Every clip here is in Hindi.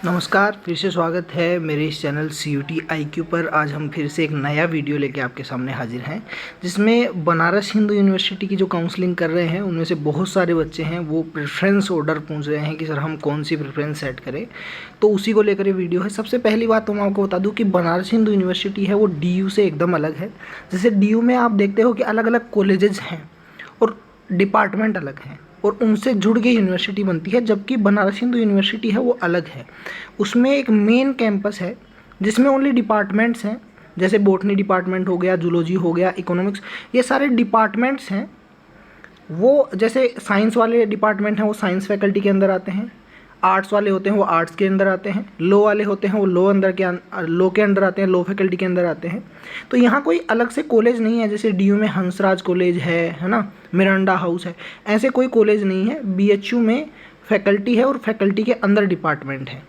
नमस्कार, फिर से स्वागत है मेरे इस चैनल CUT IQ पर। आज हम फिर से एक नया वीडियो लेके आपके सामने हाजिर हैं, जिसमें बनारस हिंदू यूनिवर्सिटी की जो काउंसलिंग कर रहे हैं उनमें से बहुत सारे बच्चे हैं वो प्रेफरेंस ऑर्डर पूछ रहे हैं कि सर हम कौन सी प्रेफरेंस सेट करें। तो उसी को लेकर ये वीडियो है। सबसे पहली बात तो मैं आपको बता दूँ कि बनारस हिंदू यूनिवर्सिटी है वो DU से एकदम अलग है। जैसे DU में आप देखते हो कि अलग अलग कॉलेजेस हैं और डिपार्टमेंट अलग हैं और उनसे जुड़ के यूनिवर्सिटी बनती है, जबकि बनारस हिंदू यूनिवर्सिटी है वो अलग है। उसमें एक मेन कैंपस है जिसमें ओनली डिपार्टमेंट्स हैं, जैसे बॉटनी डिपार्टमेंट हो गया, जूलॉजी हो गया, इकोनॉमिक्स, ये सारे डिपार्टमेंट्स हैं। वो जैसे साइंस वाले डिपार्टमेंट हैं वो साइंस फैकल्टी के अंदर आते हैं, आर्ट्स वाले होते हैं वो आर्ट्स के अंदर आते हैं, लॉ वाले होते हैं वो लॉ के अंदर आते हैं, लॉ फैकल्टी के अंदर आते हैं। तो यहाँ कोई अलग से कॉलेज नहीं है जैसे DU में हंसराज कॉलेज है ना, मिरांडा हाउस है, ऐसे कोई कॉलेज नहीं है। BHU में फैकल्टी है और फैकल्टी के अंदर डिपार्टमेंट है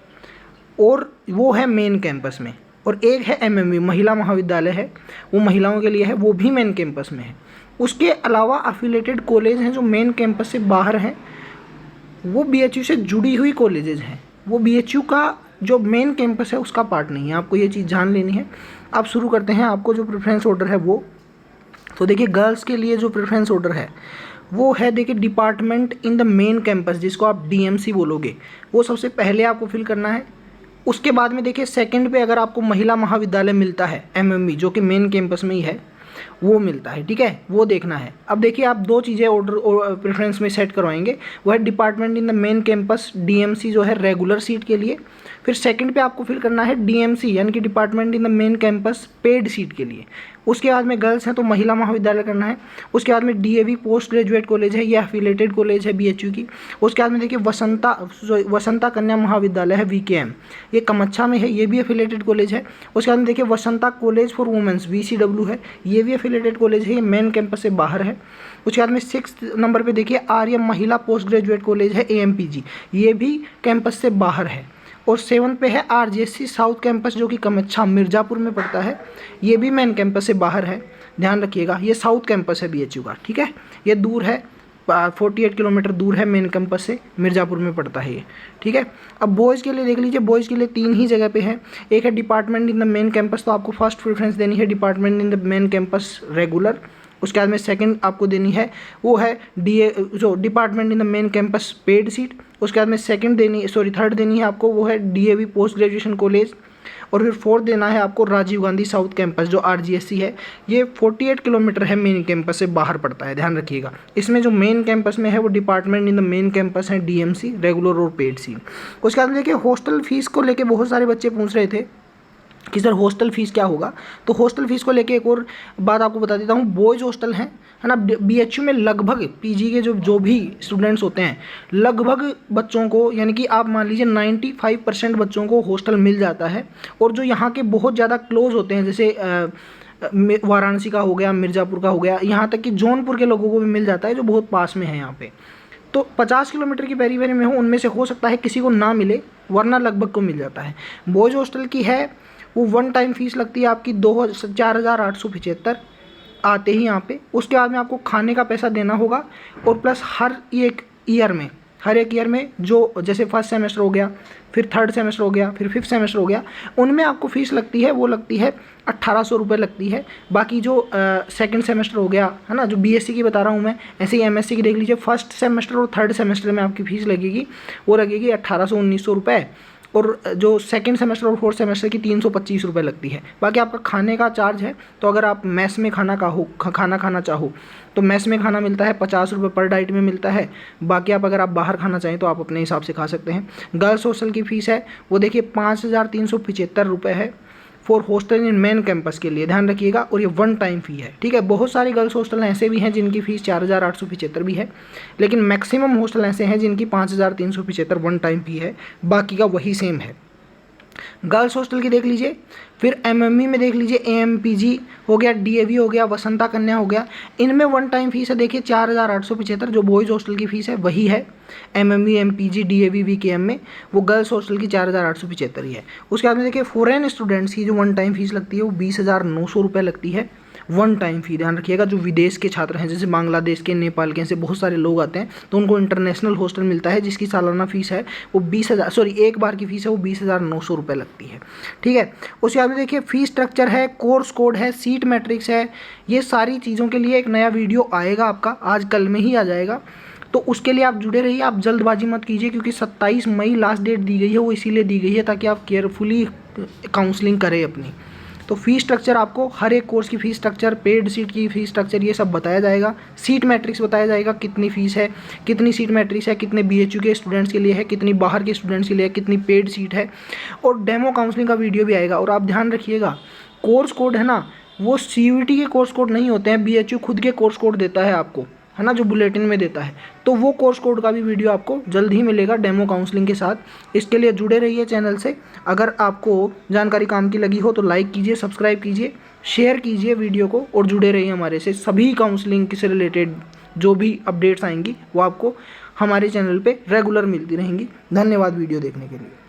और वो है मेन कैंपस में। और एक है MMU महिला महाविद्यालय है, वो महिलाओं के लिए है, वो भी मेन कैंपस में है। उसके अलावा अफिलेटेड कॉलेज हैं जो मेन कैंपस से बाहर हैं, वो BHU से जुड़ी हुई कॉलेजेस हैं। वो BHU का जो मेन कैंपस है उसका पार्ट नहीं है, आपको ये चीज़ जान लेनी है। अब शुरू करते हैं। आपको जो प्रेफरेंस ऑर्डर है वो, तो देखिए गर्ल्स के लिए जो प्रेफरेंस ऑर्डर है वो है, देखिए department in the main campus, जिसको आप DMC बोलोगे, वो सबसे पहले आपको फिल करना है। उसके बाद में देखिए सेकंड पे अगर आपको महिला महाविद्यालय मिलता है MME, जो कि मेन कैंपस में ही है, वो मिलता है, ठीक है, वो देखना है। अब देखिए आप दो चीज़ें ऑर्डर प्रेफरेंस में सेट करवाएंगे। वो है department in the main campus DMC जो है रेगुलर सीट के लिए, फिर सेकंड पे आपको फिल करना है DMC यानी कि department in the main campus paid seat के लिए। उसके बाद में गर्ल्स हैं तो महिला महाविद्यालय करना है। उसके बाद में DAV पोस्ट ग्रेजुएट कॉलेज है, ये एफिलेटेड कॉलेज है BHU की। उसके बाद में देखिए वसंता कन्या महाविद्यालय है VKM, ये कमच्छा में है, ये भी एफिलेटेड कॉलेज है। उसके बाद में देखिए Vasanta college for women's VCW है, ये भी एफिलेटेड कॉलेज है, ये मेन कैंपस से बाहर है। उसके बाद में 6 नंबर पे देखिए आर्य महिला पोस्ट ग्रेजुएट कॉलेज है AMPG, ये भी कैंपस से बाहर है। और 7 पे है RJC साउथ कैंपस जो कि कमच्छा मिर्ज़ापुर में पड़ता है, ये भी मेन कैंपस से बाहर है, ध्यान रखिएगा। ये साउथ कैंपस है BHU का, ठीक है, ये दूर है, 48 किलोमीटर दूर है मेन कैंपस से, मिर्ज़ापुर में पड़ता है ये, ठीक है। अब बॉयज़ के लिए देख लीजिए, बॉयज़ के लिए 3 ही जगह पे है। एक है department in the main campus, तो आपको फर्स्ट प्रेफरेंस देनी है department in the main campus regular. उसके बाद में सेकंड आपको देनी है वो है जो department in the main campus paid seat. उसके बाद में थर्ड देनी है आपको, वो है DAV पोस्ट ग्रेजुएशन कॉलेज। और फिर फोर्थ देना है आपको राजीव गांधी साउथ कैंपस जो RGSC है, ये 48 किलोमीटर है, मेन कैंपस से बाहर पड़ता है, ध्यान रखिएगा। इसमें जो मेन कैंपस में है वो department in the main campus है DMC रेगुलर और पेड सीट। उसके बाद देखिए हॉस्टल फीस को लेके बहुत सारे बच्चे पूछ रहे थे कि सर हॉस्टल फीस क्या होगा। तो हॉस्टल फीस को लेके एक और बात आपको बता देता हूँ, बॉयज़ हॉस्टल है ना, BHU में लगभग PG के जो भी स्टूडेंट्स होते हैं, लगभग बच्चों को, यानी कि आप मान लीजिए 95% बच्चों को हॉस्टल मिल जाता है। और जो यहाँ के बहुत ज़्यादा क्लोज होते हैं, जैसे वाराणसी का हो गया, मिर्ज़ापुर का हो गया, यहाँ तक कि जौनपुर के लोगों को भी मिल जाता है जो बहुत पास में है यहाँ पे। तो 50 किलोमीटर की पेरीफेरी में हो, उनमें से हो सकता है किसी को ना मिले, वरना लगभग को मिल जाता है। बॉयज़ हॉस्टल की है वो 1 टाइम फीस लगती है आपकी 4,875 आते ही यहाँ पे। उसके बाद में आपको खाने का पैसा देना होगा, और प्लस हर एक ईयर में जो जैसे फर्स्ट सेमेस्टर हो गया, फिर थर्ड सेमेस्टर हो गया, फिर 5th सेमेस्टर हो गया, उनमें आपको फ़ीस लगती है, वो लगती है 1800 रुपये लगती है। बाकी जो सेकंड सेमेस्टर हो गया है ना, जो BSc की बता रहा हूँ मैं, ऐसे ही MSc की देख लीजिए, फर्स्ट सेमेस्टर और थर्ड सेमेस्टर में आपकी फ़ीस लगेगी, वो लगेगी 1800-1900 रुपये। और जो सेकंड सेमेस्टर और फोर्थ सेमेस्टर की 325 रुपये लगती है। बाकी आपका खाने का चार्ज है, तो अगर आप मेस में खाना खाना चाहो तो मेस में खाना मिलता है, 50 रुपये पर डाइट में मिलता है। बाकी अगर आप बाहर खाना चाहें तो आप अपने हिसाब से खा सकते हैं। गर्ल्स हॉस्टल की फ़ीस है वो देखिए 5,375 रुपये है for hostel in main campus के लिए, ध्यान रखिएगा। और ये 1 टाइम फ़ी है, ठीक है। बहुत सारे गर्ल्स हॉस्टल ऐसे भी हैं जिनकी फ़ीस 4,875 भी है, लेकिन मैक्सिमम हॉस्टल ऐसे हैं जिनकी 5,375 1 टाइम फ़ी है, बाकी का वही सेम है। गर्ल्स हॉस्टल की देख लीजिए, फिर MME में देख लीजिए, AMPG हो गया, DAV हो गया, वसंता कन्या हो गया, इनमें 1 टाइम फीस है देखिए 4,875, जो बॉयज़ हॉस्टल की फ़ीस है वही है MME MPG DAV VKM में, वो गर्ल्स हॉस्टल की 4,875 ही है। उसके बाद में देखिए फॉरेन स्टूडेंट्स की जो 1 टाइम फीस लगती है वो 20,900 रुपये लगती है। वन टाइम फ़ी। ध्यान रखिएगा, जो विदेश के छात्र हैं जैसे बांग्लादेश के, नेपाल के, ऐसे बहुत सारे लोग आते हैं तो उनको इंटरनेशनल हॉस्टल मिलता है जिसकी सालाना फ़ीस है वो 20,000, सॉरी एक बार की फ़ीस है वो 20,900 रुपये लगती है। ठीक है, उसके बाद देखिए फ़ीस स्ट्रक्चर है, कोर्स कोड है, सीट मैट्रिक्स है, ये सारी चीज़ों के लिए एक नया वीडियो आएगा आपका, आज कल में ही आ जाएगा। तो उसके लिए आप जुड़े रहिए, आप जल्दबाजी मत कीजिए क्योंकि 27 मई लास्ट डेट दी गई है, वो इसीलिए दी गई है ताकि आप केयरफुली काउंसलिंग करें अपनी। तो फ़ीस स्ट्रक्चर आपको हर एक कोर्स की फ़ीस स्ट्रक्चर, पेड सीट की फ़ीस स्ट्रक्चर, ये सब बताया जाएगा। सीट मैट्रिक्स बताया जाएगा, कितनी फ़ीस है, कितनी सीट मैट्रिक्स है, कितने BHU के स्टूडेंट्स के लिए है, कितनी बाहर के स्टूडेंट्स के लिए है, कितनी पेड सीट है, और डेमो काउंसलिंग का वीडियो भी आएगा। और आप ध्यान रखिएगा, कोर्स कोड है ना, वो CUET के कोर्स कोड नहीं होते हैं, BHU खुद के कोर्स कोड देता है आपको, है ना, जो बुलेटिन में देता है। तो वो कोर्स कोड का भी वीडियो आपको जल्द ही मिलेगा डेमो काउंसलिंग के साथ। इसके लिए जुड़े रहिए चैनल से। अगर आपको जानकारी काम की लगी हो तो लाइक कीजिए, सब्सक्राइब कीजिए, शेयर कीजिए वीडियो को, और जुड़े रहिए हमारे से। सभी काउंसलिंग से रिलेटेड जो भी अपडेट्स आएंगी वो आपको हमारे चैनल पे रेगुलर मिलती रहेंगी। धन्यवाद वीडियो देखने के लिए।